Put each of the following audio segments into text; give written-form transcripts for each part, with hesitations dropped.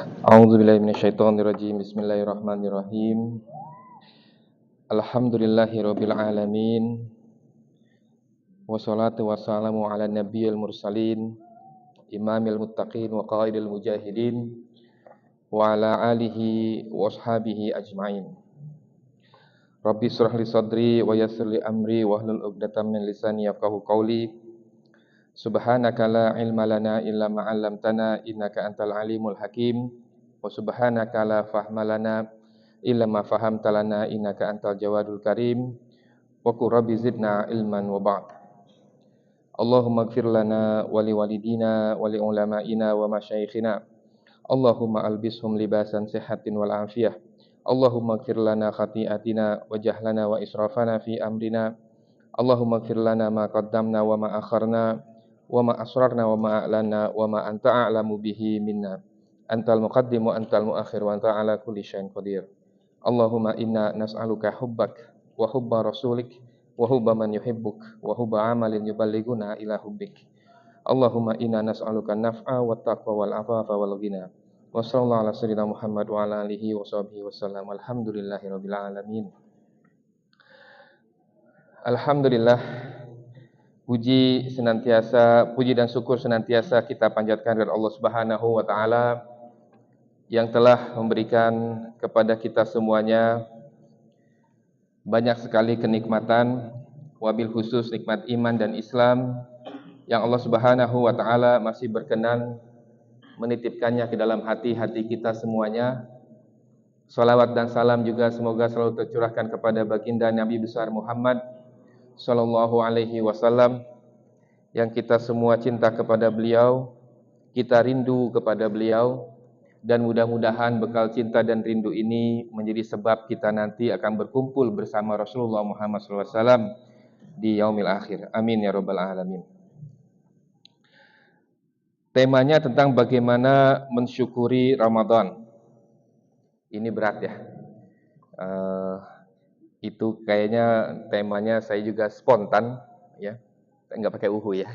A'udzubillahi minasyaitonirrajim. Bismillahirrahmanirrahim. Alhamdulillahirabbil alamin. Wassalatu wassalamu ala nabiyil mursalin, imamil muttaqin wa qaidil mujahidin wa ala alihi wa ashabihi ajmain. Rabbi shrah li sadri wa yassir li amri wahlul 'uqdatam min lisani yafqahu qawli. Subhanaka la ilma lana illa ma 'allamtana innaka antal alimul hakim. Wa subhanaka la fahma lana illa ma fahamta lana innaka antal jawadul karim. Wa qur rabbi zidna ilman wa ba'd. Allahumma ighfir lana wa li walidina wa li ulama'ina wa masyayikhina. Allahumma albishum libasan sihatin wal afiyah. Allahumma ighfir lana khati'atina wa jahlana wa israfana fi amrina. Allahumma ighfir lana ma qaddamna wa ma akharna wa ma asrarna wa ma a'lanna wa ma anta a'lamu bihi minna. Antal muqaddim wa antal muakhir wa anta ala kulli syai'in qadir. Allahumma inna nas'aluka hubbak wa hubba rasulik wa hubba man yuhibbuk wa hubba amalin yuballighuna ila hubbik. Allahumma inna nas'aluka naf'a wa taqwa wal afafa wal ghina. Wa sallallahu ala sayyidina Muhammad wa ala alihi wa sahbihi wasallam. Alhamdulillahirabbil alamin. Alhamdulillah, puji dan syukur senantiasa kita panjatkan kepada Allah Subhanahu wa taala yang telah memberikan kepada kita semuanya banyak sekali kenikmatan, wabil khusus nikmat iman dan Islam yang Allah Subhanahu wa taala masih berkenan menitipkannya ke dalam hati-hati kita semuanya. Salawat dan salam juga semoga selalu tercurahkan kepada baginda Nabi besar Muhammad sallallahu alaihi wasallam yang kita semua cinta kepada beliau, kita rindu kepada beliau. Dan mudah-mudahan bekal cinta dan rindu ini menjadi sebab kita nanti akan berkumpul bersama Rasulullah Muhammad SAW di yaumil akhir. Amin ya rabbal alamin. Temanya tentang bagaimana mensyukuri Ramadan. Ini berat ya. Itu kayaknya temanya saya juga spontan ya. Enggak pakai uhu ya.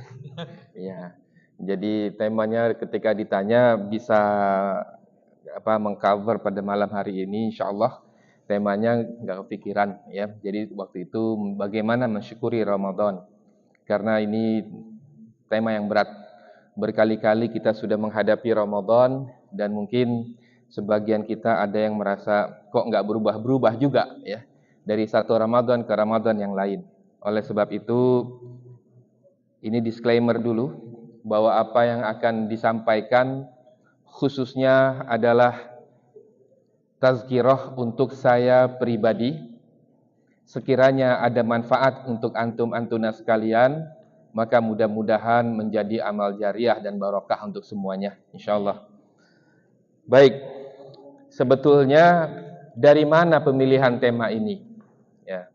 Ya. Jadi temanya ketika ditanya bisa mengcover pada malam hari ini, insyaallah temanya enggak kepikiran ya. Jadi waktu itu bagaimana mensyukuri Ramadan. Karena ini tema yang berat. Berkali-kali kita sudah menghadapi Ramadan dan mungkin sebagian kita ada yang merasa kok enggak berubah-berubah juga ya. Dari satu Ramadan ke Ramadan yang lain. Oleh sebab itu ini disclaimer dulu bahwa apa yang akan disampaikan khususnya adalah tazkirah untuk saya pribadi. Sekiranya ada manfaat untuk antum-antuna sekalian, maka mudah-mudahan menjadi amal jariah dan barokah untuk semuanya, insyaallah. Baik, sebetulnya dari mana pemilihan tema ini? Ya.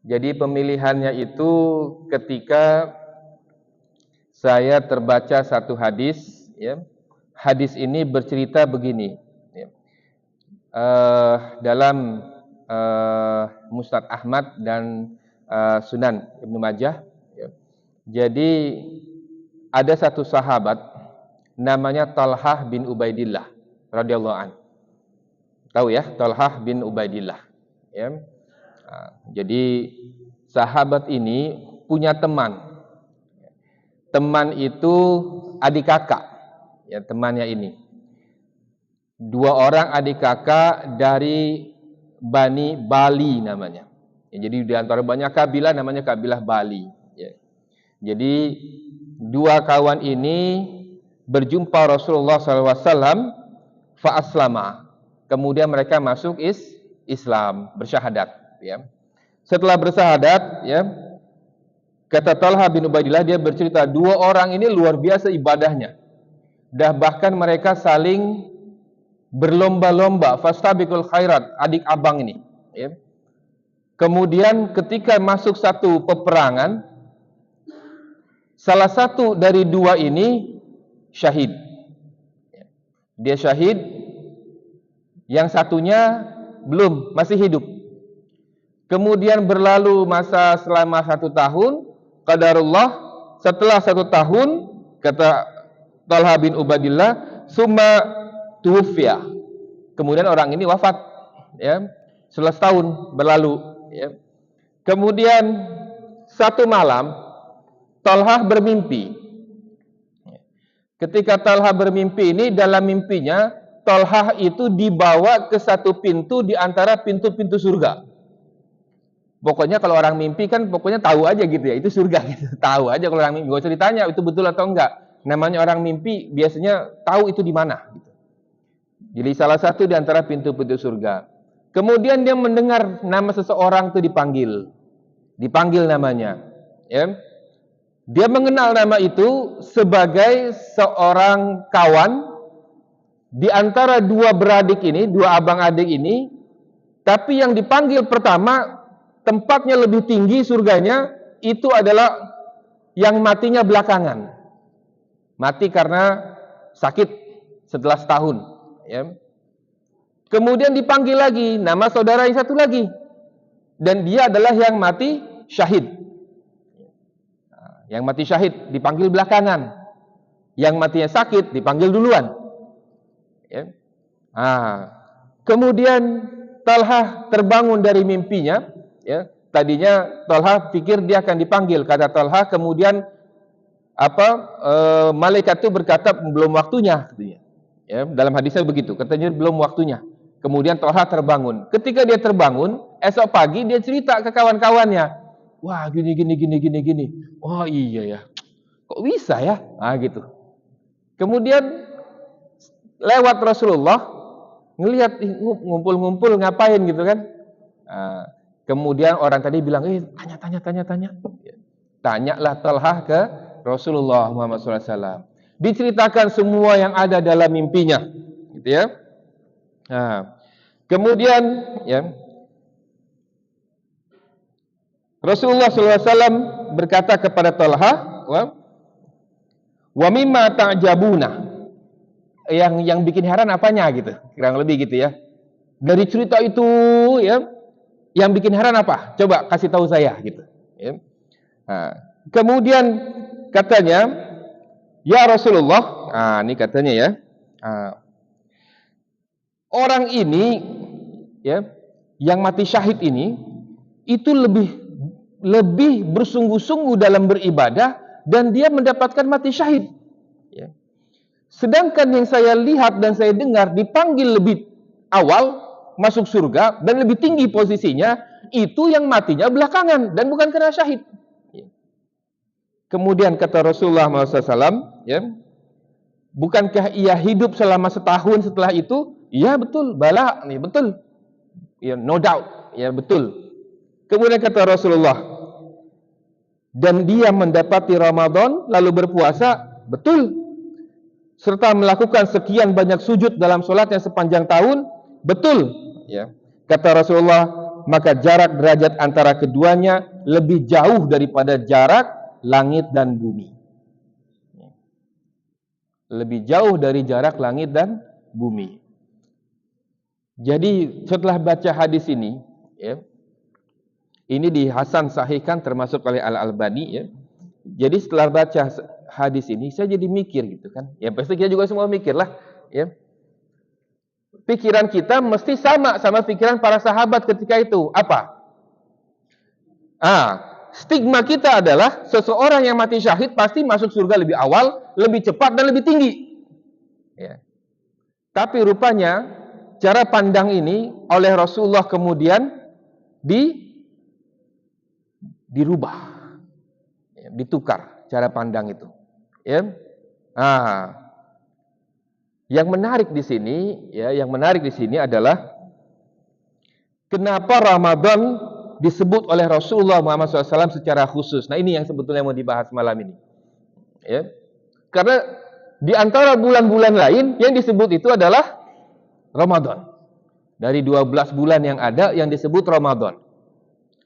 Jadi pemilihannya itu ketika saya terbaca satu hadis, ya. Hadis ini bercerita begini, ya. Dalam Musnad Ahmad dan Sunan Ibnu Majah, ya. Jadi ada satu sahabat namanya Talhah bin Ubaidillah radhiyallahu an. Tahu ya, Talhah bin Ubaidillah, ya. Jadi sahabat ini punya teman. Teman itu adik kakak, ya temannya ini. Dua orang adik kakak dari Bani Bali namanya. Ya, jadi di antara banyak kabilah namanya kabilah Bali. Ya. Jadi dua kawan ini berjumpa Rasulullah SAW, fa'aslama. Kemudian mereka masuk Islam, bersyahadat. Ya. Setelah bersyahadat, ya. Kata Talha bin Ubaidillah, dia bercerita, dua orang ini luar biasa ibadahnya. Dah bahkan mereka saling berlomba-lomba, fastabiqul khairat, adik abang ini. Ya. Kemudian ketika masuk satu peperangan, salah satu dari dua ini syahid. Dia syahid, yang satunya belum, masih hidup. Kemudian berlalu masa selama 1 tahun, qadarullah, setelah 1 tahun, kata Talha bin Ubaidillah, summa tuwfiya. Kemudian orang ini wafat, ya. 11 tahun berlalu, ya. Kemudian satu malam Talhah bermimpi. Ketika Talhah bermimpi ini, dalam mimpinya Talhah itu dibawa ke satu pintu di antara pintu-pintu surga. Pokoknya kalau orang mimpi kan pokoknya tahu aja gitu ya, itu surga gitu. Tahu aja kalau orang mimpi, gak usah ditanya itu betul atau enggak. Namanya orang mimpi biasanya tahu itu di mana gitu. Jadi salah satu di antara pintu-pintu surga. Kemudian dia mendengar nama seseorang itu dipanggil. Dipanggil namanya, ya. Dia mengenal nama itu sebagai seorang kawan di antara dua beradik ini, dua abang adik ini, tapi yang dipanggil pertama tempatnya lebih tinggi surganya itu adalah yang matinya belakangan. Mati karena sakit setelah setahun, ya. Kemudian dipanggil lagi nama saudara yang satu lagi, dan dia adalah yang mati syahid. Yang mati syahid dipanggil belakangan, yang matinya sakit dipanggil duluan, ya. Kemudian Talhah terbangun dari mimpinya, ya. Tadinya Talhah pikir dia akan dipanggil, kata Talhah. Kemudian malaikat itu berkata belum waktunya, katanya. Ya, dalam hadisnya begitu, katanya belum waktunya. Kemudian Talhah terbangun. Ketika dia terbangun, esok pagi dia cerita ke kawan-kawannya. Wah, gini. Oh iya ya, kok bisa ya? Gitu. Kemudian lewat Rasulullah, ngelihat ngumpul-ngumpul ngapain gitu kan? Kemudian orang tadi bilang, tanya. Tanyalah Talhah ke Rasulullah Muhammad SAW. Diceritakan semua yang ada dalam mimpinya, gitu ya. Kemudian, ya, Rasulullah SAW berkata kepada Talhah, wa mimma ta'jabuna. Yang bikin heran apanya gitu, kurang lebih gitu ya. Dari cerita itu, ya, yang bikin heran apa? Coba kasih tahu saya gitu. Ya. Kemudian katanya, ya Rasulullah, ini katanya ya, orang ini, ya, yang mati syahid ini, itu lebih bersungguh-sungguh dalam beribadah dan dia mendapatkan mati syahid. Ya. Sedangkan yang saya lihat dan saya dengar dipanggil lebih awal masuk surga dan lebih tinggi posisinya, itu yang matinya belakangan dan bukan karena syahid. Ya. Kemudian kata Rasulullah SAW, ya, bukankah ia hidup selama setahun setelah itu? Ya betul, betul. Ya, no doubt, ya betul. Kemudian kata Rasulullah, dan dia mendapati Ramadan lalu berpuasa, betul. Serta melakukan sekian banyak sujud dalam sholatnya sepanjang tahun, betul. Ya. Kata Rasulullah, maka jarak derajat antara keduanya lebih jauh daripada jarak langit dan bumi. Lebih jauh dari jarak langit dan bumi. Jadi setelah baca hadis ini, ya, ini dihasan sahihkan termasuk oleh Al-Albani, ya. Jadi setelah baca hadis ini saya jadi mikir gitu kan. Ya pasti kita juga semua mikir lah, ya. Pikiran kita mesti sama pikiran para sahabat ketika itu. Apa? Stigma kita adalah seseorang yang mati syahid pasti masuk surga lebih awal, lebih cepat dan lebih tinggi. Ya. Tapi rupanya cara pandang ini oleh Rasulullah kemudian dirubah, ya, ditukar cara pandang itu. Ya. Yang menarik di sini, ya, adalah kenapa Ramadan disebut oleh Rasulullah Muhammad SAW secara khusus. Nah, ini yang sebetulnya mau dibahas malam ini. Ya. Karena di antara bulan-bulan lain yang disebut itu adalah Ramadan. Dari 12 bulan yang ada yang disebut Ramadan.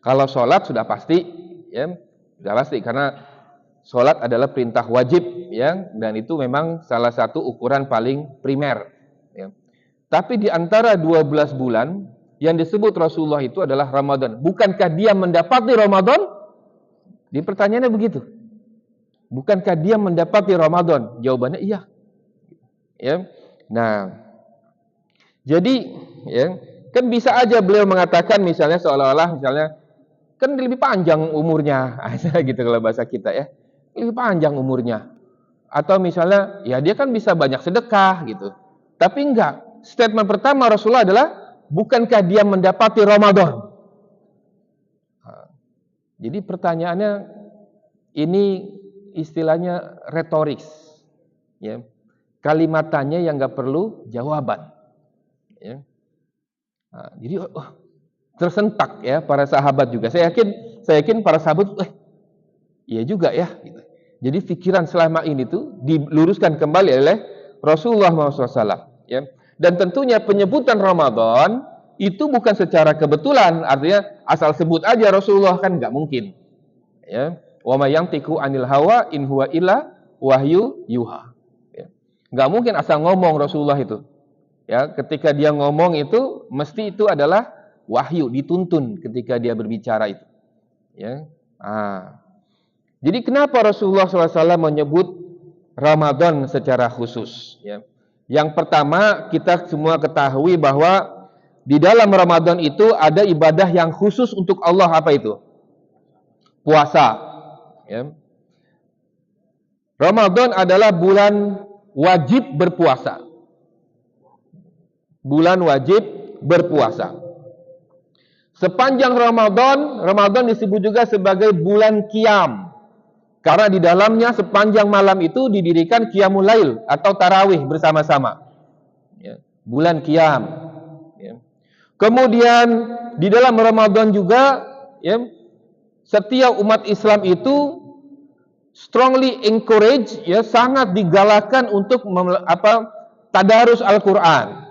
Kalau sholat sudah pasti, ya, sudah pasti karena sholat adalah perintah wajib, ya, dan itu memang salah satu ukuran paling primer. Ya. Tapi di antara 12 bulan yang disebut Rasulullah itu adalah Ramadan. Bukankah dia mendapati Ramadan? Di pertanyaannya begitu. Bukankah dia mendapati Ramadan? Jawabannya iya. Ya. Nah, Jadi, ya, kan bisa aja beliau mengatakan misalnya seolah-olah misalnya kan lebih panjang umurnya, gitu kalau bahasa kita ya, lebih panjang umurnya. Atau misalnya, ya dia kan bisa banyak sedekah gitu. Tapi enggak. Statement pertama Rasulullah adalah, bukankah dia mendapati Ramadan? Jadi pertanyaannya ini istilahnya retoris, ya. Kalimatannya yang nggak perlu jawaban, ya. Jadi tersentak ya para sahabat juga. Saya yakin para sahabat, iya juga ya. Gitu. Jadi pikiran selama ini tuh diluruskan kembali oleh Rasulullah SAW. Ya. Dan tentunya penyebutan Ramadan itu bukan secara kebetulan, artinya asal sebut aja Rasulullah kan nggak mungkin. Ya. Wa ma yantiqu anil hawa in huwa illa wahyu yuha. Ya. Nggak mungkin asal ngomong Rasulullah itu. Ya, ketika dia ngomong itu mesti itu adalah wahyu, dituntun ketika dia berbicara itu. Ya. Jadi kenapa Rasulullah SAW menyebut Ramadan secara khusus? Ya. Yang pertama kita semua ketahui bahwa di dalam Ramadan itu ada ibadah yang khusus untuk Allah, apa itu? Puasa. Ya. Ramadan adalah bulan wajib berpuasa. Bulan wajib berpuasa. Sepanjang Ramadan disebut juga sebagai bulan Qiyam. Karena di dalamnya sepanjang malam itu didirikan Qiyamul Lail atau tarawih bersama-sama. Ya. Bulan Qiyam. Ya. Kemudian di dalam Ramadan juga, ya, setiap umat Islam itu strongly encourage, ya, sangat digalakkan untuk tadarus Al-Quran.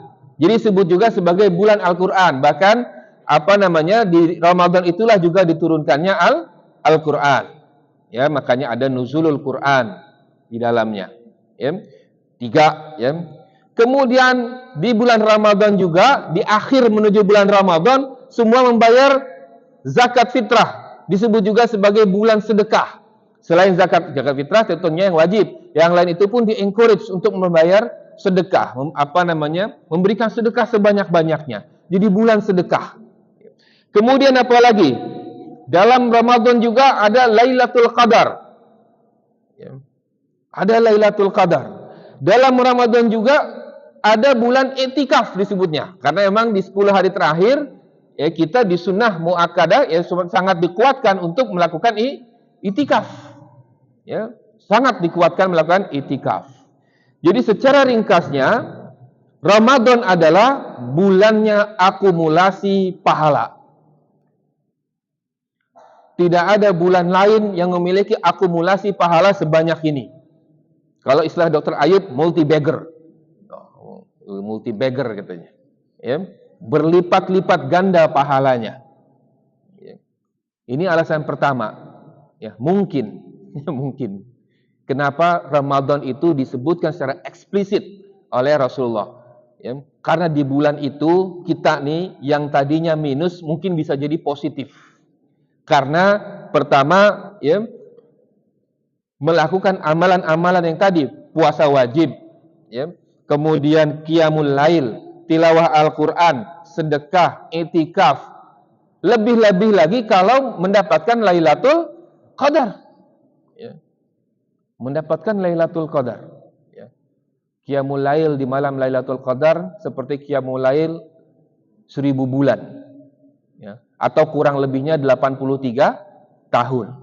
Jadi disebut juga sebagai bulan Al-Quran. Bahkan di Ramadan itulah juga diturunkannya Al-Quran. Ya, makanya ada nuzulul Quran di dalamnya. Ya. 3, ya. Kemudian di bulan Ramadan juga, di akhir menuju bulan Ramadan, semua membayar zakat fitrah. Disebut juga sebagai bulan sedekah. Selain zakat fitrah tentunya yang wajib. Yang lain itu pun di-encourage untuk membayar sedekah, memberikan sedekah sebanyak-banyaknya. Jadi bulan sedekah. Kemudian apa lagi? Dalam Ramadan juga ada Lailatul Qadar. Ya. Ada Lailatul Qadar. Dalam Ramadan juga ada bulan i'tikaf disebutnya. Karena memang di 10 hari terakhir, ya, kita di sunnah muakkadah, ya, sangat dikuatkan untuk melakukan i'tikaf. Ya, sangat dikuatkan melakukan i'tikaf. Jadi secara ringkasnya, Ramadan adalah bulannya akumulasi pahala. Tidak ada bulan lain yang memiliki akumulasi pahala sebanyak ini. Kalau istilah Dr. Ayub, multi-bagger. Multi-bagger katanya. Ya, berlipat-lipat ganda pahalanya. Ya. Ini alasan pertama. Ya, mungkin. Mungkin. Kenapa Ramadan itu disebutkan secara eksplisit oleh Rasulullah. Ya, karena di bulan itu kita nih yang tadinya minus mungkin bisa jadi positif. Karena pertama, ya, melakukan amalan-amalan yang tadi, puasa wajib, ya, kemudian qiyamul lail, tilawah Al-Quran, sedekah, i'tikaf. Lebih-lebih lagi kalau mendapatkan Lailatul Qadar. Ya. Mendapatkan Lailatul Qadar. Ya. Qiyamul lail di malam Lailatul Qadar seperti qiyamul lail 1000 bulan. Ya. Atau kurang lebihnya 83 tahun.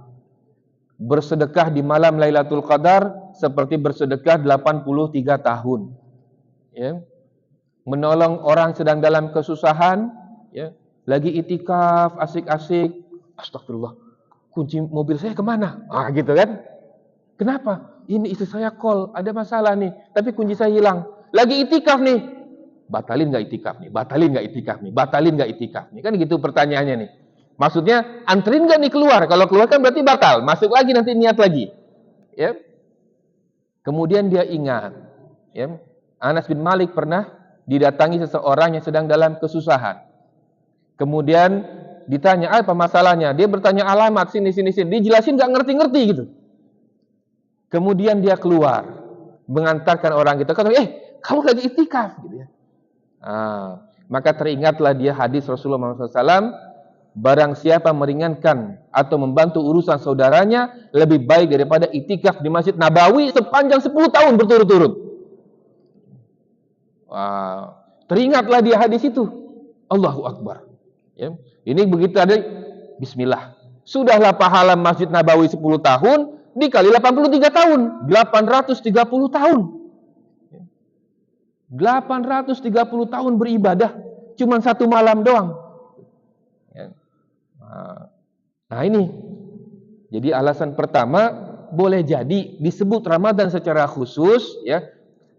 Bersedekah di malam Lailatul Qadar seperti bersedekah 83 tahun. Ya. Menolong orang sedang dalam kesusahan, ya, lagi itikaf, asik-asik, astagfirullah, kunci mobil saya kemana? Gitu kan? Kenapa? Ini istri saya call, ada masalah nih, tapi kunci saya hilang. Lagi itikaf nih. Batalin nggak itikaf nih? Batalin nggak itikaf nih? Batalin nggak itikaf nih? Kan gitu pertanyaannya nih. Maksudnya anterin nggak nih keluar? Kalau keluar kan berarti batal. Masuk lagi nanti niat lagi. Ya. Kemudian dia ingat. Ya. Anas bin Malik pernah didatangi seseorang yang sedang dalam kesusahan. Kemudian ditanya apa masalahnya? Dia bertanya alamat sini. Dijelasin nggak ngerti-ngerti gitu. Kemudian dia keluar mengantarkan orang gitu. Kata, kamu lagi itikaf gitu ya. Maka teringatlah dia hadis Rasulullah SAW, barang siapa meringankan atau membantu urusan saudaranya lebih baik daripada itikaf di Masjid Nabawi sepanjang 10 tahun berturut-turut. Teringatlah dia hadis itu. Allahu Akbar. Ya. Ini begitu ada bismillah. Sudahlah pahala Masjid Nabawi 10 tahun dikali 83 tahun, 830 tahun. 830 tahun beribadah cuma satu malam doang. Nah ini. Jadi alasan pertama boleh jadi disebut Ramadan secara khusus ya.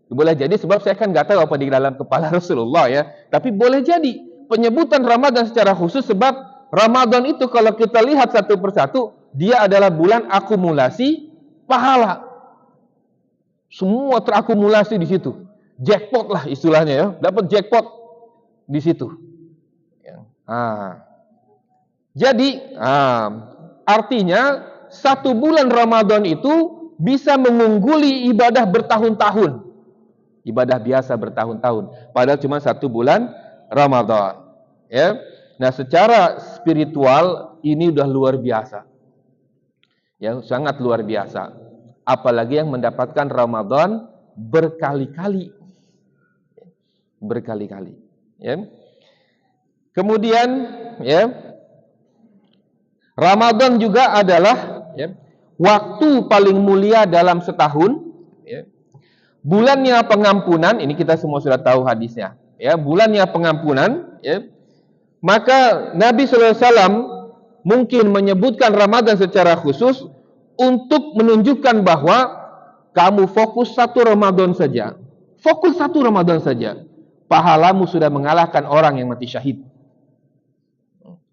Boleh jadi sebab saya kan nggak tahu apa di dalam kepala Rasulullah ya. Tapi boleh jadi penyebutan Ramadan secara khusus sebab Ramadan itu kalau kita lihat satu persatu dia adalah bulan akumulasi pahala. Semua terakumulasi di situ. Jackpot lah istilahnya ya. Dapat jackpot di situ. Jadi artinya satu bulan Ramadan itu bisa mengungguli ibadah bertahun-tahun. Ibadah biasa bertahun-tahun. Padahal cuma satu bulan Ramadan. Ya. Nah, secara spiritual ini udah luar biasa. Ya, sangat luar biasa. Apalagi yang mendapatkan Ramadan berkali-kali. Berkali-kali. Ya. Kemudian, ya, Ramadan juga adalah ya, waktu paling mulia dalam setahun. Ya. Bulannya pengampunan, ini kita semua sudah tahu hadisnya. Ya, bulannya pengampunan. Ya. Maka Nabi SAW mungkin menyebutkan Ramadan secara khusus untuk menunjukkan bahwa kamu fokus satu Ramadan saja. Fokus satu Ramadan saja. Pahalamu sudah mengalahkan orang yang mati syahid.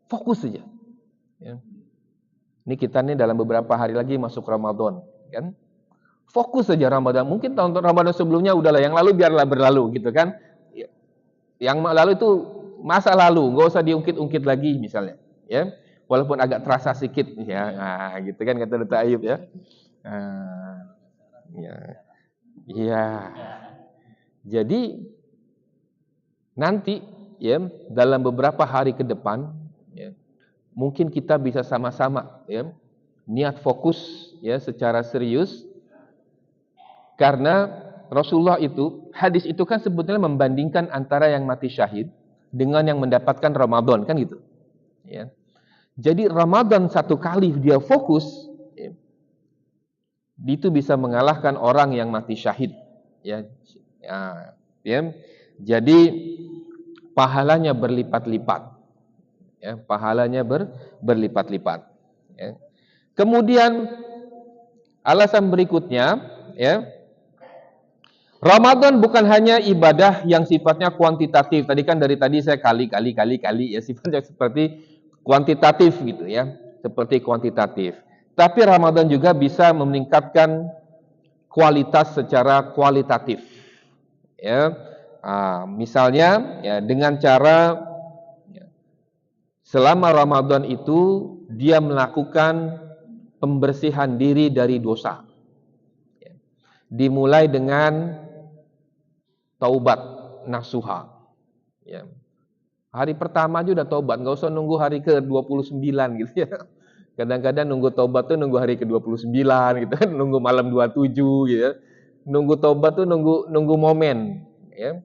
Fokus saja. Ya. Ini kita nih dalam beberapa hari lagi masuk Ramadan, kan? Fokus saja Ramadan. Mungkin tahun Ramadan sebelumnya udahlah, yang lalu biarlah berlalu, gitu kan? Yang lalu itu masa lalu, nggak usah diungkit-ungkit lagi, misalnya. Ya, walaupun agak terasa sedikit, ya, gitu kan kata Dr. Ayub ya. Ya. Jadi nanti, ya, dalam beberapa hari ke depan, ya, mungkin kita bisa sama-sama, ya, niat fokus, ya, secara serius. Karena Rasulullah itu, hadis itu kan sebetulnya membandingkan antara yang mati syahid dengan yang mendapatkan Ramadan, kan gitu. Ya. Jadi Ramadan satu kali dia fokus, ya, itu bisa mengalahkan orang yang mati syahid. Ya. Ya. Jadi pahalanya berlipat-lipat. Ya, pahalanya berlipat-lipat. Ya. Kemudian alasan berikutnya, ya, Ramadan bukan hanya ibadah yang sifatnya kuantitatif. Tadi kan dari tadi saya kali ya, sifatnya seperti kuantitatif gitu ya, seperti kuantitatif. Tapi Ramadan juga bisa meningkatkan kualitas secara kualitatif. Ya, misalnya ya, dengan cara ya, selama Ramadan itu dia melakukan pembersihan diri dari dosa. Ya. Dimulai dengan taubat nasuha. Ya. Hari pertama aja udah taubat, nggak usah nunggu hari ke-29 gitu ya. Kadang-kadang nunggu taubat tuh nunggu hari ke-29 gitu kan, nunggu malam 27 gitu ya. Nunggu taubat tuh nunggu momen, ya.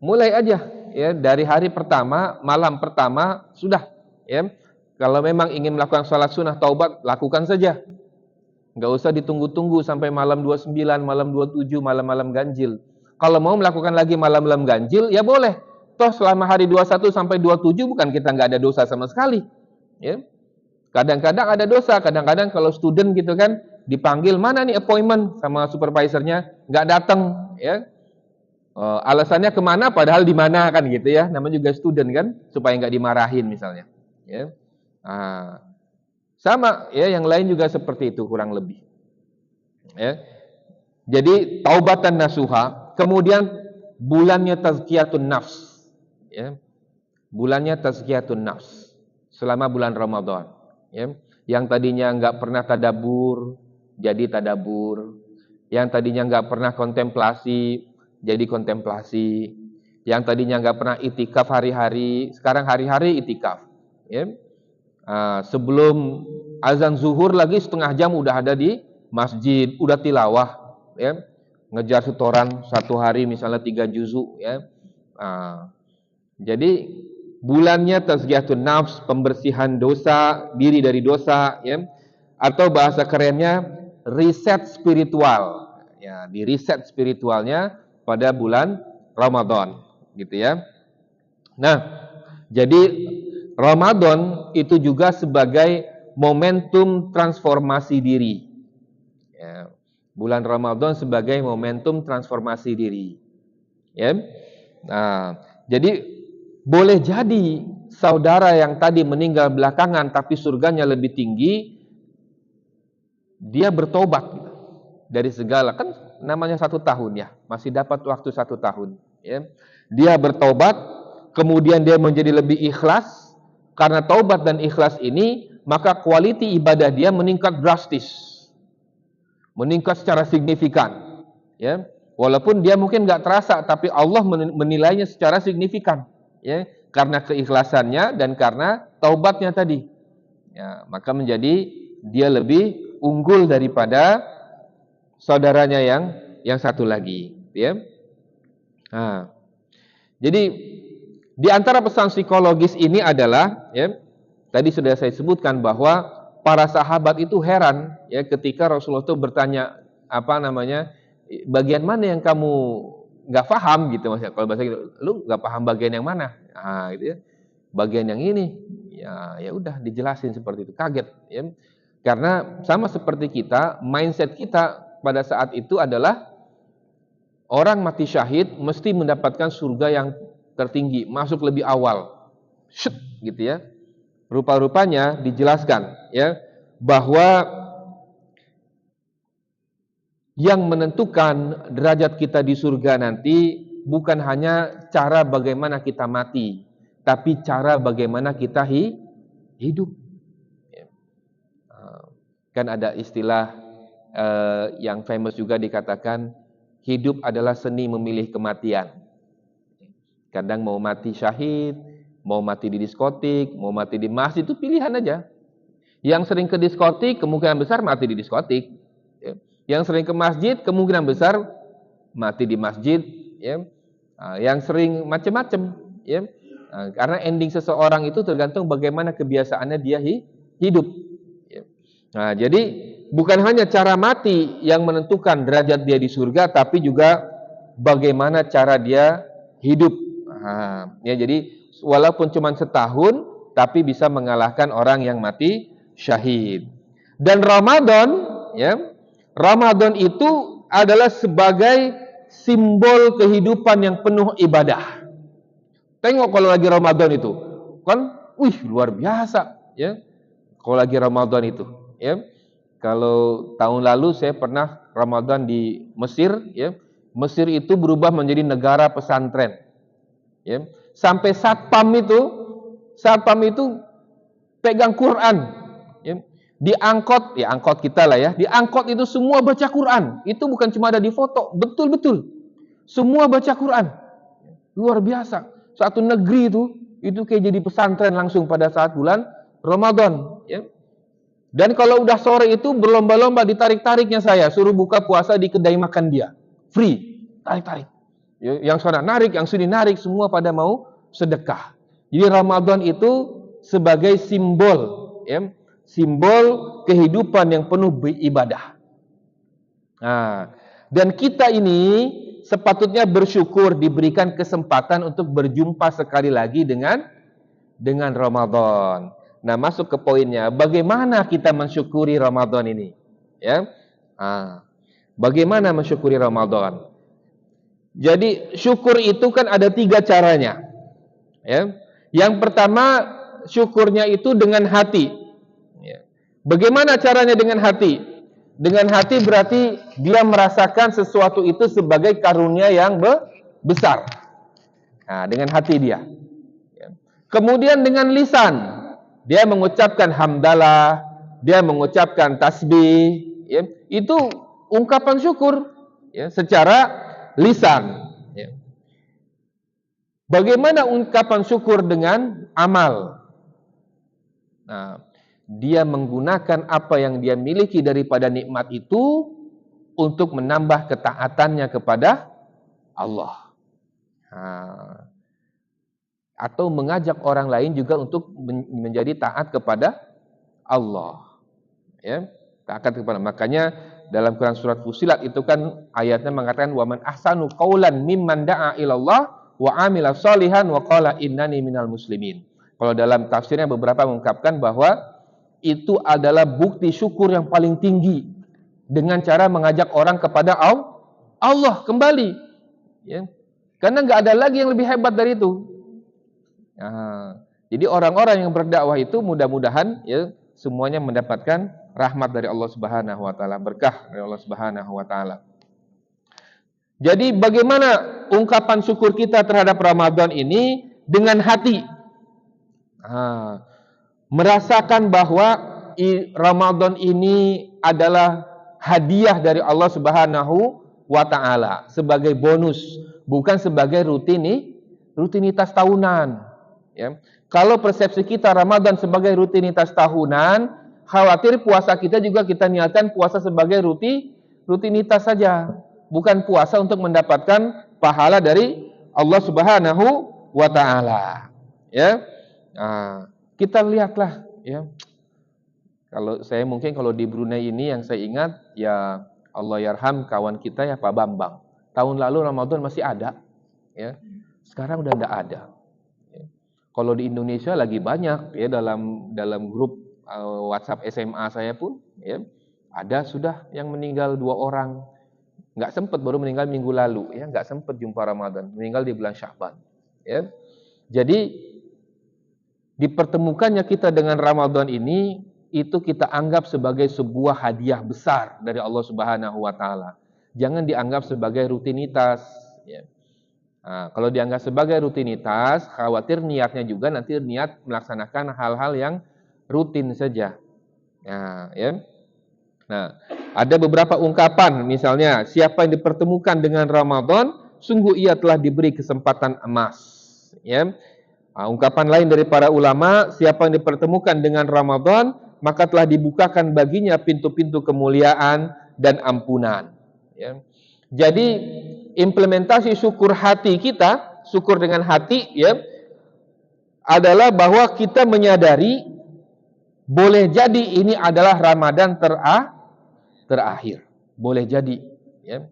Mulai aja ya dari hari pertama, malam pertama sudah, ya. Kalau memang ingin melakukan salat sunnah taubat, lakukan saja. Nggak usah ditunggu-tunggu sampai malam 29, malam 27, malam-malam ganjil. Kalau mau melakukan lagi malam-malam ganjil, ya boleh. Toh selama hari 21 sampai 27 bukan kita nggak ada dosa sama sekali. Ya. Kadang-kadang ada dosa, kadang-kadang kalau student gitu kan, dipanggil, mana nih appointment sama supervisornya, nggak datang. Ya. Alasannya kemana, padahal di mana kan gitu ya. Namanya juga student kan, supaya nggak dimarahin misalnya. Ya. Sama ya, yang lain juga seperti itu kurang lebih. Ya. Jadi taubatan nasuha, kemudian bulannya tazkiyatun nafs. Ya. Bulannya tazkiyatun nafs selama bulan Ramadan. Ya. Yang tadinya nggak pernah tadabur, jadi tadabur. Yang tadinya nggak pernah kontemplasi, jadi kontemplasi. Yang tadinya nggak pernah itikaf hari-hari, sekarang hari-hari itikaf. Ya. Sebelum azan zuhur lagi setengah jam udah ada di masjid, udah tilawah. Ya. Ngejar setoran satu hari misalnya 3 juzuk. Ya. Jadi bulannya tazkiyatun nafs, pembersihan dosa, diri dari dosa, ya. Atau bahasa kerennya reset spiritual. Ya, di reset spiritualnya pada bulan Ramadan, gitu ya. Nah, jadi Ramadan itu juga sebagai momentum transformasi diri. Ya, bulan Ramadan sebagai momentum transformasi diri. Ya. Nah, jadi boleh jadi saudara yang tadi meninggal belakangan tapi surganya lebih tinggi, dia bertobat dari segala, kan namanya 1 tahun ya, masih dapat waktu 1 tahun. Ya. Dia bertobat, kemudian dia menjadi lebih ikhlas. Karena taubat dan ikhlas ini, maka kualiti ibadah dia meningkat drastis, meningkat secara signifikan. Ya. Walaupun dia mungkin nggak terasa, tapi Allah menilainya secara signifikan. Ya, karena keikhlasannya dan karena taubatnya tadi. Ya, maka menjadi dia lebih unggul daripada saudaranya yang satu lagi, ya. Nah, jadi di antara pesan psikologis ini adalah, ya, tadi sudah saya sebutkan bahwa para sahabat itu heran, ya, ketika Rasulullah itu bertanya bagian mana yang kamu nggak paham gitu, Mas. Kalau bahasa gitu, lu nggak paham bagian yang mana? Nah, gitu ya. Bagian yang ini, ya udah dijelasin seperti itu, kaget, ya. Karena sama seperti kita, mindset kita pada saat itu adalah orang mati syahid mesti mendapatkan surga yang tertinggi, masuk lebih awal. Shut, gitu ya. Rupa-rupanya dijelaskan, ya, bahwa yang menentukan derajat kita di surga nanti bukan hanya cara bagaimana kita mati, tapi cara bagaimana kita hidup. Kan ada istilah yang famous juga dikatakan, hidup adalah seni memilih kematian. Kadang mau mati syahid, mau mati di diskotik, mau mati di masjid, itu pilihan aja. Yang sering ke diskotik, kemungkinan besar mati di diskotik. Yang sering ke masjid, kemungkinan besar mati di masjid. Yang sering macam-macam. Karena ending seseorang itu tergantung bagaimana kebiasaannya dia hidup. Nah, jadi bukan hanya cara mati yang menentukan derajat dia di surga, tapi juga bagaimana cara dia hidup. Nah, ya, jadi walaupun cuma setahun, tapi bisa mengalahkan orang yang mati syahid. Dan Ramadan, ya, Ramadan itu adalah sebagai simbol kehidupan yang penuh ibadah. Tengok kalau lagi Ramadan itu, kan, luar biasa, ya. Kalau lagi Ramadan itu. Ya, kalau tahun lalu saya pernah Ramadan di Mesir, ya. Mesir itu berubah menjadi negara pesantren, ya. Sampai satpam itu pegang Quran, ya. Di angkot, ya angkot kita lah ya, di angkot itu semua baca Quran. Itu bukan cuma ada di foto, betul-betul semua baca Quran. Luar biasa. Satu negeri itu kayak jadi pesantren langsung pada saat bulan Ramadan, ya. Dan kalau udah sore itu berlomba-lomba ditarik-tariknya saya, suruh buka puasa di kedai makan dia. Free, tarik-tarik. Yang sana narik, yang sini narik, semua pada mau sedekah. Jadi Ramadan itu sebagai simbol, ya, simbol kehidupan yang penuh ibadah. Nah, dan kita ini sepatutnya bersyukur diberikan kesempatan untuk berjumpa sekali lagi dengan Ramadan. Nah, masuk ke poinnya, bagaimana kita mensyukuri Ramadan ini? Ya, bagaimana mensyukuri Ramadan? Jadi syukur itu kan ada 3 caranya. Ya, yang pertama syukurnya itu dengan hati. Ya. Bagaimana caranya dengan hati? Dengan hati berarti dia merasakan sesuatu itu sebagai karunia yang besar. Nah, dengan hati dia. Ya. Kemudian dengan lisan. Dia mengucapkan hamdalah, dia mengucapkan tasbih, ya, itu ungkapan syukur, ya, secara lisan. Ya. Bagaimana ungkapan syukur dengan amal? Nah, dia menggunakan apa yang dia miliki daripada nikmat itu untuk menambah ketaatannya kepada Allah. Nah, atau mengajak orang lain juga untuk menjadi taat kepada Allah. Ya, taat kepada. Makanya dalam Quran surat Fussilat itu kan ayatnya mengatakan waman ahsanu qaulan mimman da'a ilallah wa amila sholihan wa qala innani minal muslimin. Kalau dalam tafsirnya beberapa mengungkapkan bahwa itu adalah bukti syukur yang paling tinggi dengan cara mengajak orang kepada Allah kembali. Ya. Karena nggak ada lagi yang lebih hebat dari itu. Nah, jadi orang-orang yang berdakwah itu mudah-mudahan ya semuanya mendapatkan rahmat dari Allah Subhanahu wa taala, berkah dari Allah Subhanahu wa taala. Jadi bagaimana ungkapan syukur kita terhadap Ramadan ini dengan hati? Merasakan bahwa Ramadan ini adalah hadiah dari Allah Subhanahu wa taala sebagai bonus, bukan sebagai rutinitas tahunan. Ya. Kalau persepsi kita Ramadan sebagai rutinitas tahunan, khawatir puasa kita juga kita niatkan puasa sebagai rutinitas saja, bukan puasa untuk mendapatkan pahala dari Allah Subhanahu wa taala. Ya. Nah, kita lihatlah ya. Kalau saya mungkin kalau di Brunei ini yang saya ingat ya Allah yarham kawan kita ya Pak Bambang. Tahun lalu Ramadan masih ada ya. Sekarang udah enggak ada. Kalau di Indonesia lagi banyak ya dalam grup WhatsApp SMA saya pun ya ada sudah yang meninggal 2 orang. Nggak sempat, baru meninggal minggu lalu ya, nggak sempat jumpa Ramadan, meninggal di bulan Sya'ban ya. Jadi dipertemukannya kita dengan Ramadan ini itu kita anggap sebagai sebuah hadiah besar dari Allah Subhanahu wa taala. Jangan dianggap sebagai rutinitas ya. Nah, kalau dianggap sebagai rutinitas, khawatir niatnya juga nanti niat melaksanakan hal-hal yang rutin saja. Nah, ya. Nah, ada beberapa ungkapan, misalnya siapa yang dipertemukan dengan Ramadan, sungguh ia telah diberi kesempatan emas. Ya. Nah, ungkapan lain dari para ulama, siapa yang dipertemukan dengan Ramadan, maka telah dibukakan baginya pintu-pintu kemuliaan dan ampunan. Ya. Jadi implementasi syukur hati kita, syukur dengan hati ya, adalah bahwa kita menyadari boleh jadi ini adalah Ramadan terakhir. Boleh jadi ya.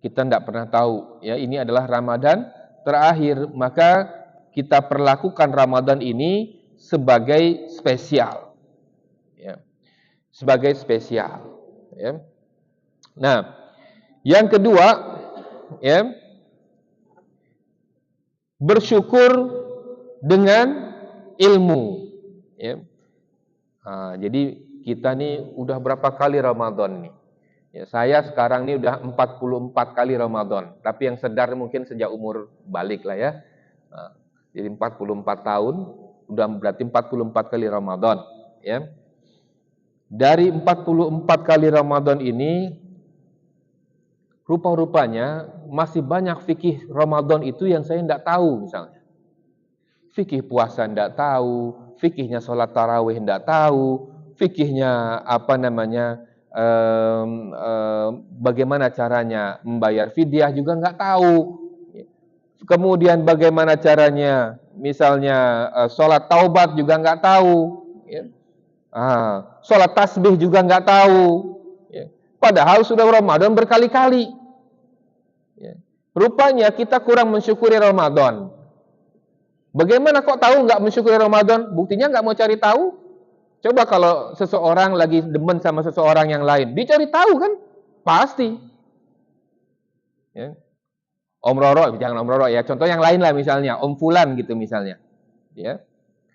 Kita tidak pernah tahu ya, ini adalah Ramadan terakhir, maka kita perlakukan Ramadan ini sebagai spesial. Ya. Sebagai spesial ya. Nah, yang kedua ya, bersyukur dengan ilmu ya. Nah, jadi kita nih udah berapa kali Ramadan nih ya, saya sekarang nih udah 44 kali Ramadan, tapi yang sedar mungkin sejak umur balik lah ya. Nah, jadi 44 tahun udah berarti 44 kali Ramadan ya. Dari 44 kali Ramadan ini rupa-rupanya masih banyak fikih Ramadan itu yang saya tidak tahu misalnya. Fikih puasa tidak tahu, fikihnya sholat tarawih tidak tahu, fikihnya bagaimana caranya membayar fidyah juga nggak tahu. Kemudian bagaimana caranya misalnya sholat taubat juga nggak tahu. Sholat tasbih juga nggak tahu. Padahal sudah Ramadan berkali-kali. Rupanya kita kurang mensyukuri Ramadan. Bagaimana kok tahu nggak mensyukuri Ramadan? Buktinya nggak mau cari tahu. Coba kalau seseorang lagi demen sama seseorang yang lain, dicari tahu kan? Pasti. Ya. Om Roro, jangan Om Roro ya. Contoh yang lain lah misalnya, Om Fulan gitu misalnya. Ya.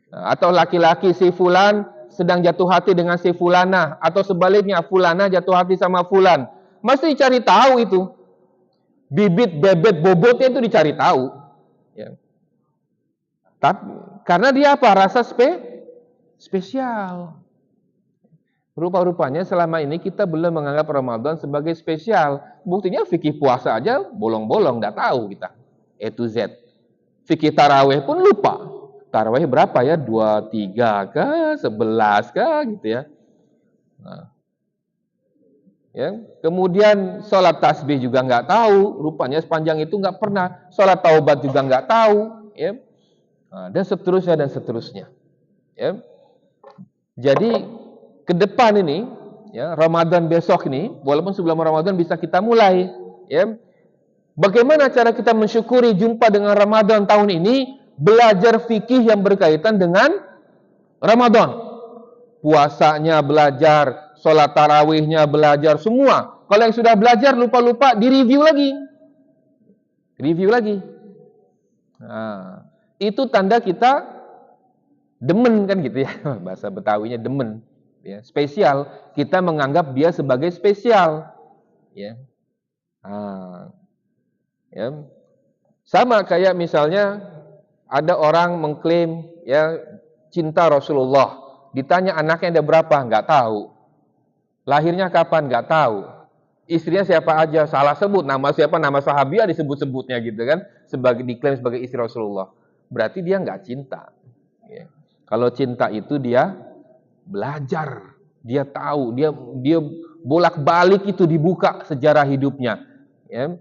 Atau laki-laki si Fulan sedang jatuh hati dengan si Fulana, atau sebaliknya Fulana jatuh hati sama Fulan. Mesti dicari tahu itu. Bibit, bebet, bobotnya itu dicari tahu. Ya. Tapi, karena dia apa? Rasa spesial. Rupa-rupanya selama ini kita belum menganggap Ramadan sebagai spesial. Buktinya fikih puasa aja bolong-bolong, tidak tahu kita. A to Z. Fikih tarawih pun lupa. Tarawih berapa ya? 2, 3 kah? 11 kah? Gitu ya. Nah, ya. Kemudian sholat tasbih juga nggak tahu. Rupanya sepanjang itu nggak pernah. Sholat taubat juga nggak tahu. Ya. Nah, dan seterusnya dan seterusnya. Ya. Jadi ke depan ini, ya, Ramadan besok ini, walaupun sebelum Ramadan bisa kita mulai. Ya. Bagaimana cara kita mensyukuri jumpa dengan Ramadan tahun ini? Belajar fikih yang berkaitan dengan Ramadan. Puasanya belajar, sholat tarawihnya belajar, semua. Kalau yang sudah belajar lupa-lupa, direview lagi. Review lagi. Nah, itu tanda kita demen kan gitu ya. Bahasa Betawinya demen. Ya, spesial. Kita menganggap dia sebagai spesial. Ya. Nah, ya. Sama kayak misalnya ada orang mengklaim ya cinta Rasulullah. Ditanya anaknya ada berapa? Nggak tahu. Lahirnya kapan? Nggak tahu. Istrinya siapa aja? Salah sebut. Nama siapa? Nama sahabiah disebut-sebutnya gitu kan. Diklaim sebagai istri Rasulullah. Berarti dia nggak cinta. Ya. Kalau cinta itu dia belajar. Dia tahu. Dia bolak-balik itu dibuka sejarah hidupnya. Ya.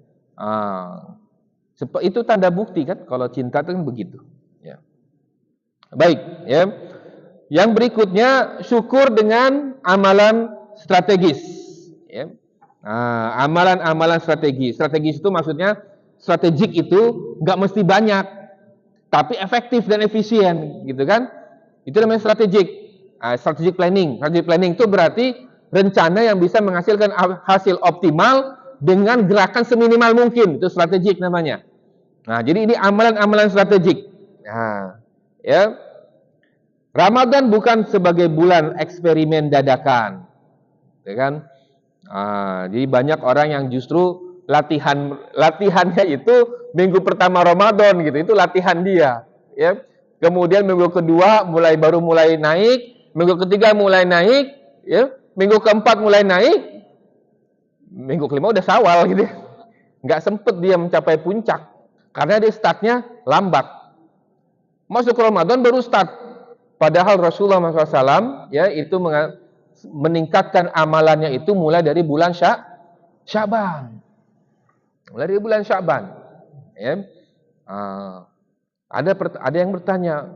Itu tanda bukti kan. Kalau cinta itu kan begitu. Ya. Baik. Ya. Yang berikutnya syukur dengan amalan strategis. Ya. Amalan-amalan strategis. Strategis itu maksudnya strategik itu nggak mesti banyak, tapi efektif dan efisien, gitu kan? Itu namanya strategik. Strategic planning. Strategic planning itu berarti rencana yang bisa menghasilkan hasil optimal dengan gerakan seminimal mungkin. Itu strategik namanya. Nah, jadi ini amalan-amalan strategik. Nah, ya. Ramadan bukan sebagai bulan eksperimen dadakan, ya kan? Jadi banyak orang yang justru latihannya itu minggu pertama Ramadan gitu, itu latihan dia, ya. Kemudian minggu kedua baru mulai naik, minggu ketiga mulai naik, ya. Minggu keempat mulai naik, minggu kelima udah Syawal gitu, nggak sempet dia mencapai puncak karena dia startnya lambat. Masuk Ramadan baru start. Padahal Rasulullah SAW ya itu meningkatkan amalannya itu mulai dari bulan Sya'ban. Mulai dari bulan Sya'ban. Ya. Ada yang bertanya,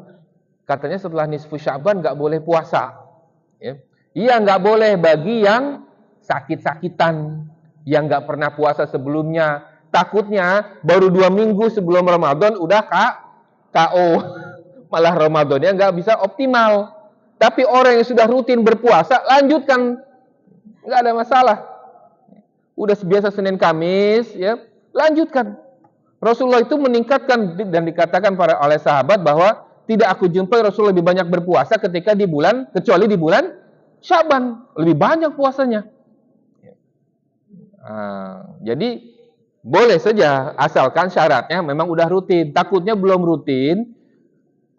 katanya setelah nisfu Sya'ban nggak boleh puasa. Ya. Iya nggak boleh bagi yang sakit-sakitan, yang nggak pernah puasa sebelumnya. Takutnya baru 2 minggu sebelum Ramadan udah KO. Malah Ramadannya nggak bisa optimal. Tapi orang yang sudah rutin berpuasa, lanjutkan. Nggak ada masalah. Udah biasa Senin Kamis, ya, lanjutkan. Rasulullah itu meningkatkan dan dikatakan oleh sahabat bahwa tidak aku jumpai Rasulullah lebih banyak berpuasa kecuali di bulan Sya'ban. Lebih banyak puasanya. Jadi boleh saja, asalkan syaratnya memang udah rutin. Takutnya belum rutin,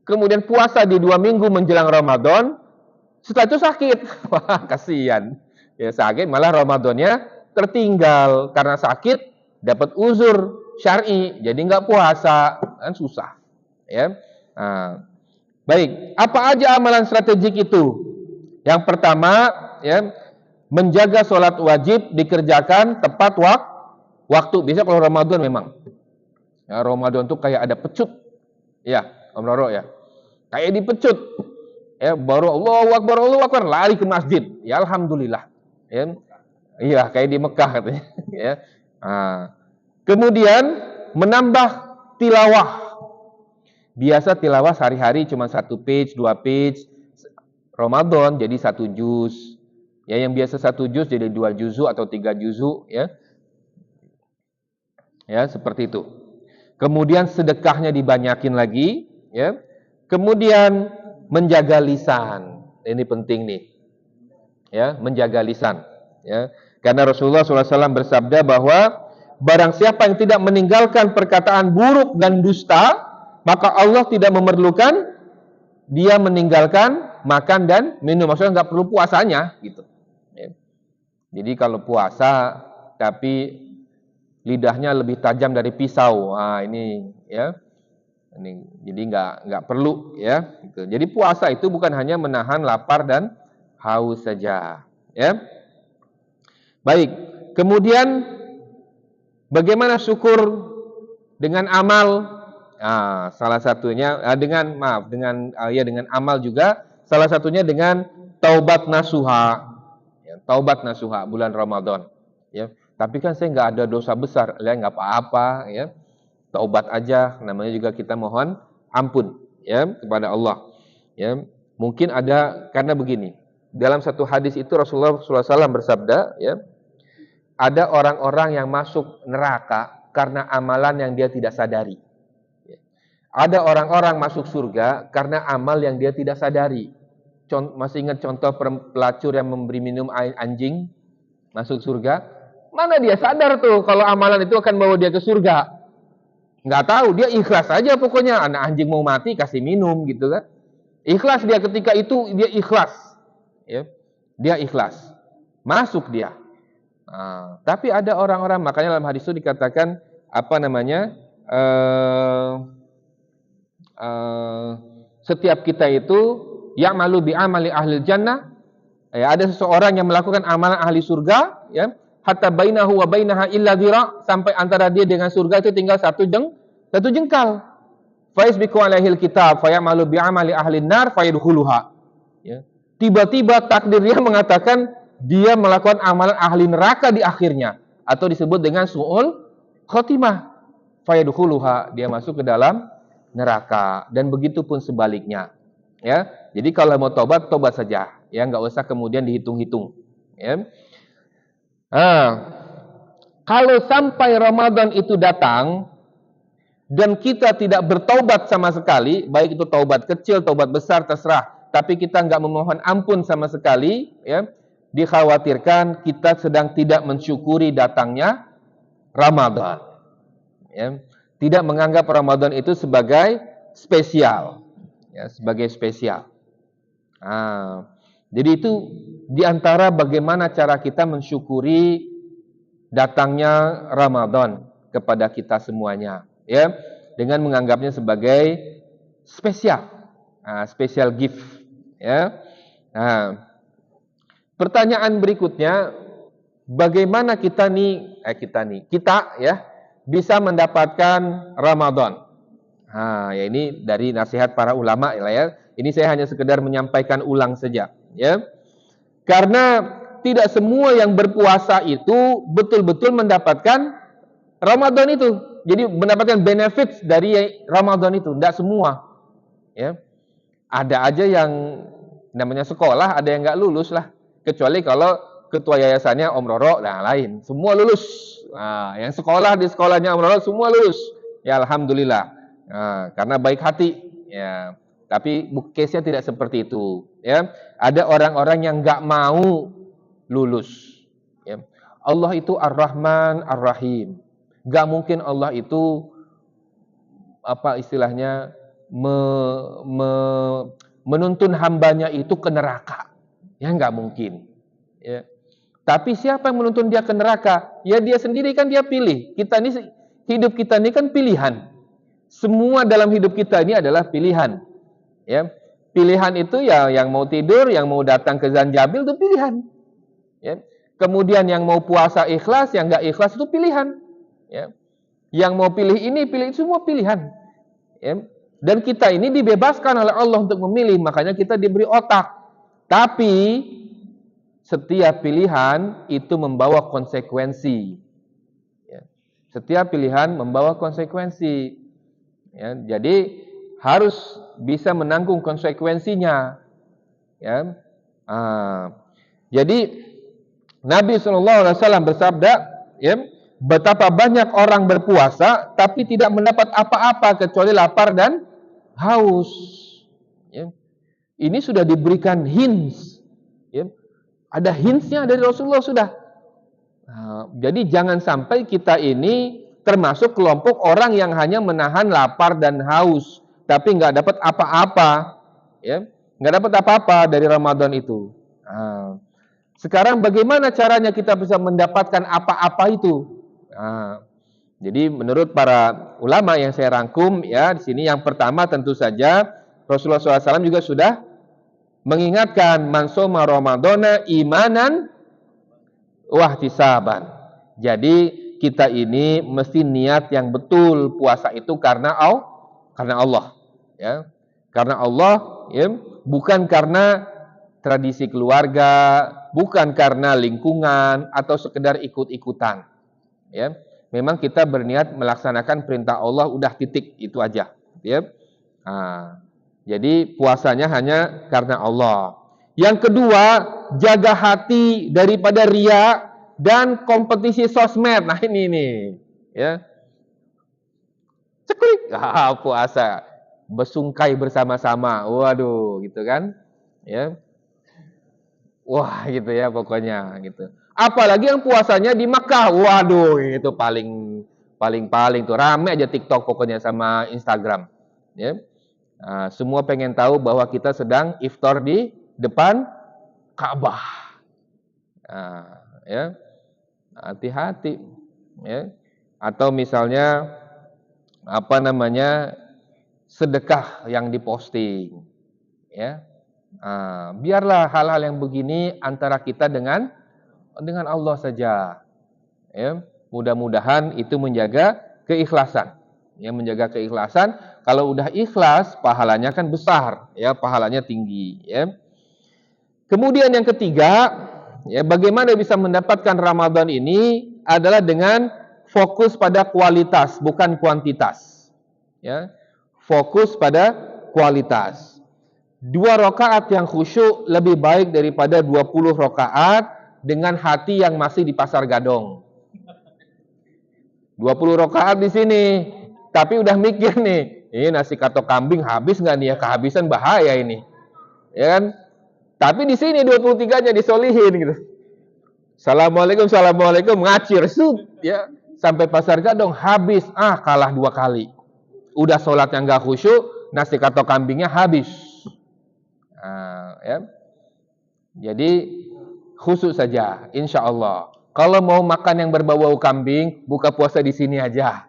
kemudian puasa di 2 minggu menjelang Ramadan, setelah itu sakit. Wah, kasihan. Ya sakit, malah Ramadannya tertinggal. Karena sakit, dapat uzur syar'i, jadi nggak puasa. Kan susah. Ya. Baik, apa aja amalan strategik itu? Yang pertama, ya, menjaga sholat wajib dikerjakan tepat waktu. Biasanya kalau Ramadan memang. Ya, Ramadan tuh kayak ada pecut. Ya, Om Roro ya. Kayak dipecut. Ya, baru Allahu Akbar, lari ke masjid. Ya, alhamdulillah. Ya. Iya, kayak di Mekah katanya. Ya. Kemudian menambah tilawah. Biasa tilawah sehari-hari cuma 1 page, 2 page. Ramadan jadi 1 juz. Ya, yang biasa 1 juz jadi 2 juzu atau 3 juzu, ya. Ya, seperti itu. Kemudian sedekahnya dibanyakin lagi, ya. Kemudian menjaga lisan. Ini penting nih. Ya, menjaga lisan, ya. Karena Rasulullah SAW bersabda bahwa barang siapa yang tidak meninggalkan perkataan buruk dan dusta, maka Allah tidak memerlukan dia meninggalkan makan dan minum. Maksudnya nggak perlu puasanya, gitu. Ya. Jadi kalau puasa tapi lidahnya lebih tajam dari pisau, ini ya Jadi nggak perlu ya. Gitu. Jadi puasa itu bukan hanya menahan lapar dan haus saja. Ya. Baik. Kemudian bagaimana syukur dengan amal? Salah satunya dengan amal juga. Salah satunya dengan taubat nasuha. Ya, taubat nasuha bulan Ramadan. Ya. Tapi kan saya nggak ada dosa besar, ya nggak apa-apa. Ya. Taubat aja, namanya juga kita mohon ampun ya kepada Allah. Ya, mungkin ada karena begini. Dalam satu hadis itu Rasulullah SAW bersabda, ya, ada orang-orang yang masuk neraka karena amalan yang dia tidak sadari. Ya. Ada orang-orang masuk surga karena amal yang dia tidak sadari. Masih ingat contoh pelacur yang memberi minum anjing masuk surga? Mana dia sadar tuh kalau amalan itu akan bawa dia ke surga? Nggak tahu, dia ikhlas aja pokoknya. Anak anjing mau mati, kasih minum gitu kan. Ikhlas dia ketika itu, dia ikhlas. Ya. Dia ikhlas. Masuk dia. Tapi ada orang-orang, makanya dalam hadis itu dikatakan, setiap kita itu, ya'malu bi'amali ahli jannah. Ya, ada seseorang yang melakukan amalan ahli surga, ya. Hatta bainahu wa bainaha illa dhira, sampai antara dia dengan surga itu tinggal satu jengkal. Fa yasbiqu alaihil kitab fa ya'malu bi'amali ahli nar fa yadkhuluha. Ya. Tiba-tiba takdir dia mengatakan dia melakukan amalan ahli neraka di akhirnya, atau disebut dengan su'ul khotimah. Fa yadkhuluha, dia masuk ke dalam neraka, dan begitu pun sebaliknya. Ya. Jadi kalau mau tobat saja, ya nggak usah kemudian dihitung-hitung. Ya. Kalau sampai Ramadan itu datang dan kita tidak bertaubat sama sekali, baik itu taubat kecil, taubat besar, terserah, tapi kita nggak memohon ampun sama sekali, ya, dikhawatirkan kita sedang tidak mensyukuri datangnya Ramadan. Ya. Tidak menganggap Ramadan itu sebagai spesial, ya, sebagai spesial. Jadi itu diantara bagaimana cara kita mensyukuri datangnya Ramadan kepada kita semuanya, ya, dengan menganggapnya sebagai spesial, special gift, ya. Pertanyaan berikutnya, bagaimana kita ya bisa mendapatkan Ramadan? Ya ini dari nasihat para ulama ya. Ini saya hanya sekedar menyampaikan ulang saja. Ya, karena tidak semua yang berpuasa itu betul-betul mendapatkan Ramadan itu. Jadi mendapatkan benefits dari Ramadan itu, tidak semua. Ya, ada aja yang namanya sekolah, ada yang nggak lulus lah. Kecuali kalau ketua yayasannya Om Roro, lain. Semua lulus. Yang sekolah di sekolahnya Om Roro semua lulus. Ya alhamdulillah. Karena baik hati. Ya. Tapi case-nya tidak seperti itu. Ya, ada orang-orang yang nggak mau lulus. Ya. Allah itu Ar-Rahman, Ar-Rahim. Nggak mungkin Allah itu menuntun hambanya itu ke neraka. Ya nggak mungkin. Ya. Tapi siapa yang menuntun dia ke neraka? Ya dia sendiri kan dia pilih. Hidup kita ini kan pilihan. Semua dalam hidup kita ini adalah pilihan. Ya, pilihan itu ya yang mau tidur, yang mau datang ke Zanjabil itu pilihan. Ya. Kemudian yang mau puasa ikhlas, yang nggak ikhlas itu pilihan. Ya. Yang mau pilih ini, pilih itu, semua pilihan. Ya. Dan kita ini dibebaskan oleh Allah untuk memilih, makanya kita diberi otak. Tapi setiap pilihan itu membawa konsekuensi. Ya. Setiap pilihan membawa konsekuensi. Ya. Jadi harus bisa menanggung konsekuensinya. Ya. Jadi Nabi SAW bersabda, ya, betapa banyak orang berpuasa tapi tidak mendapat apa-apa kecuali lapar dan haus. Ya. Ini sudah diberikan hints. Ya. Ada hintsnya dari Rasulullah sudah. Jadi jangan sampai kita ini termasuk kelompok orang yang hanya menahan lapar dan haus, tapi nggak dapat apa-apa, ya, nggak dapat apa-apa dari Ramadan itu. Sekarang bagaimana caranya kita bisa mendapatkan apa-apa itu? Jadi menurut para ulama yang saya rangkum ya di sini, yang pertama tentu saja Rasulullah SAW juga sudah mengingatkan man shoma ramadhana imanan wahtisaban. Jadi kita ini mesti niat yang betul puasa itu karena Allah, ya. Karena Allah, ya, bukan karena tradisi keluarga, bukan karena lingkungan atau sekedar ikut-ikutan, ya. Memang kita berniat melaksanakan perintah Allah, udah titik itu aja, ya. Nah, jadi puasanya hanya karena Allah. Yang kedua, jaga hati daripada ria dan kompetisi sosmed. Nah ini nih, ya. Ceklik, puasa, bersungkai bersama-sama, waduh, gitu kan, ya. Wah, gitu ya pokoknya, gitu. Apalagi yang puasanya di Makkah, waduh, itu paling tuh rame aja TikTok pokoknya sama Instagram, ya. Nah, semua pengen tahu bahwa kita sedang iftar di depan Ka'bah. Nah, ya, hati-hati, ya. Atau misalnya apa namanya, sedekah yang diposting, ya. Nah, biarlah hal-hal yang begini antara kita dengan Allah saja, ya. Mudah-mudahan itu menjaga keikhlasan, ya, menjaga keikhlasan. Kalau udah ikhlas, pahalanya kan besar, ya, pahalanya tinggi, ya. Kemudian yang ketiga, ya, bagaimana bisa mendapatkan Ramadan ini adalah dengan fokus pada kualitas, bukan kuantitas, ya. Fokus pada kualitas. 2 rakaat yang khusyuk lebih baik daripada 20 rakaat dengan hati yang masih di pasar gadong. 20 rakaat di sini, tapi udah mikir nih, ini nasi katok kambing habis nggak nih ya, kehabisan bahaya ini, ya kan? Tapi di sini 23-nya disolihin gitu. Assalamualaikum, assalamualaikum, ngacir, ya, sampai pasar gadong habis, kalah 2 kali. Udah sholatnya nggak khusyuk, nasi katok kambingnya habis. Ya. Jadi khusus saja, insya Allah. Kalau mau makan yang berbau-bau kambing, buka puasa di sini aja,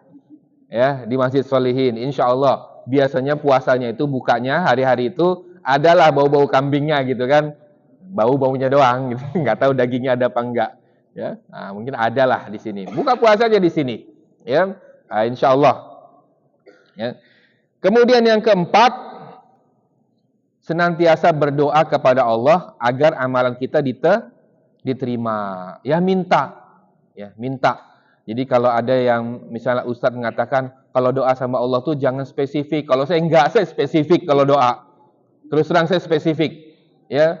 ya, di Masjid Sholihin. Insya Allah. Biasanya puasanya itu bukanya hari-hari itu adalah bau-bau kambingnya gitu kan, bau-baunya doang, gitu. Nggak tahu dagingnya ada apa enggak, ya. Nah, mungkin ada lah di sini. Buka puasa aja di sini, ya, insya Allah. Ya. Kemudian yang keempat, senantiasa berdoa kepada Allah agar amalan kita diterima. Ya, minta. Ya, minta. Jadi kalau ada yang misalnya Ustadz mengatakan kalau doa sama Allah tuh jangan spesifik. Kalau saya spesifik kalau doa. Terus terang saya spesifik. Ya.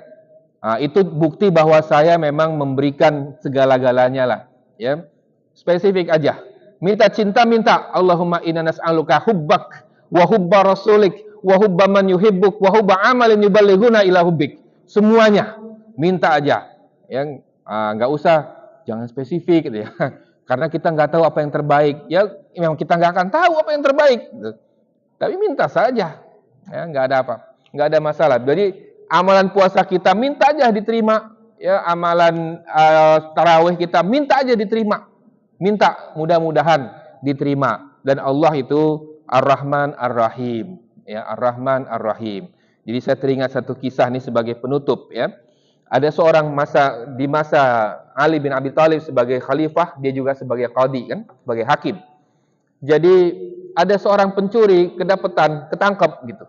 Nah, itu bukti bahwa saya memang memberikan segala-galanya lah. Ya. Spesifik aja. Minta cinta, minta. Allahumma inna nas'aluka hubbak wa hubba rasulik wa hubba man yuhibbuk wa hubba amalin yuballighuna ila hubbik. Semuanya minta aja. Yang nggak usah, jangan spesifik gitu ya. Karena kita nggak tahu apa yang terbaik. Ya memang kita nggak akan tahu apa yang terbaik. Gitu. Tapi minta saja. Ya, nggak ada apa, nggak ada masalah. Jadi amalan puasa kita minta aja diterima. Ya, amalan tarawih kita minta aja diterima. Minta, mudah-mudahan diterima. Dan Allah itu Ar-Rahman Ar-Rahim. Ya, Ar-Rahman Ar-Rahim. Jadi saya teringat satu kisah ini sebagai penutup, ya. Ada seorang di masa Ali bin Abi Thalib sebagai khalifah, dia juga sebagai qadhi kan, sebagai hakim. Jadi ada seorang pencuri ketangkap gitu.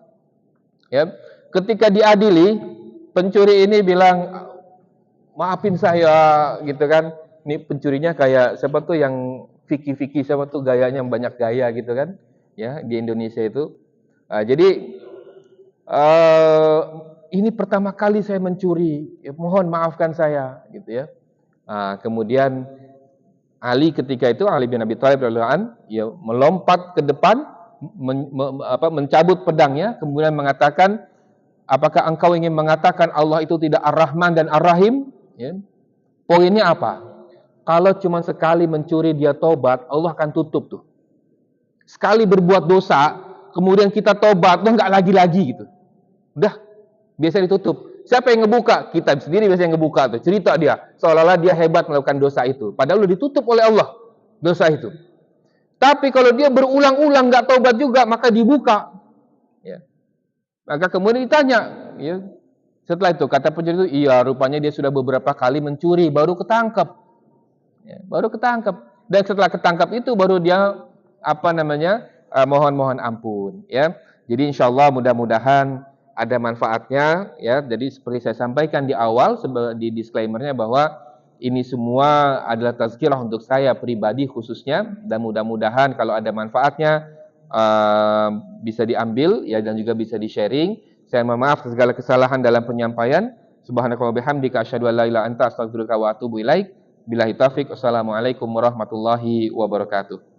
Ya. Ketika diadili, pencuri ini bilang, "Maafin saya," gitu kan. Ini pencurinya kayak siapa tuh yang Vicky siapa tuh gayanya banyak gaya gitu kan. Ya, di Indonesia itu. Jadi ini pertama kali saya mencuri, ya, mohon maafkan saya, gitu ya. Kemudian Ali ketika itu, Ali bin Abi Thalib radhiyallahu anhu, ya, melompat ke depan, mencabut pedangnya, kemudian mengatakan, apakah engkau ingin mengatakan Allah itu tidak Ar-Rahman dan Ar-Rahim? Ya. Poinnya apa? Kalau cuma sekali mencuri dia tobat, Allah akan tutup tuh. Sekali berbuat dosa, kemudian kita tobat, nggak lagi-lagi gitu. Udah, biasa ditutup. Siapa yang ngebuka? Kita sendiri biasanya ngebuka tuh. Cerita dia, seolah-olah dia hebat melakukan dosa itu. Padahal udah ditutup oleh Allah dosa itu. Tapi kalau dia berulang-ulang nggak taubat juga, maka dibuka. Ya. Maka kemudian ditanya, ya. Setelah itu kata pencuri itu, iya rupanya dia sudah beberapa kali mencuri, baru ketangkep. Ya, baru ketangkep. Dan setelah ketangkep itu baru dia mohon ampun. Ya. Jadi insya Allah mudah-mudahan ada manfaatnya. Ya. Jadi seperti saya sampaikan di awal di disclaimer-nya bahwa ini semua adalah tazkirah untuk saya pribadi khususnya, dan mudah-mudahan kalau ada manfaatnya bisa diambil ya, dan juga bisa di-sharing. Saya mohon maaf segala kesalahan dalam penyampaian. Subhanakallahumma bihamdika asyhadu an la ilaha illa anta astaghfiruka wa atubu ilaik. Billahi taufik. Wassalamualaikum warahmatullahi wabarakatuh.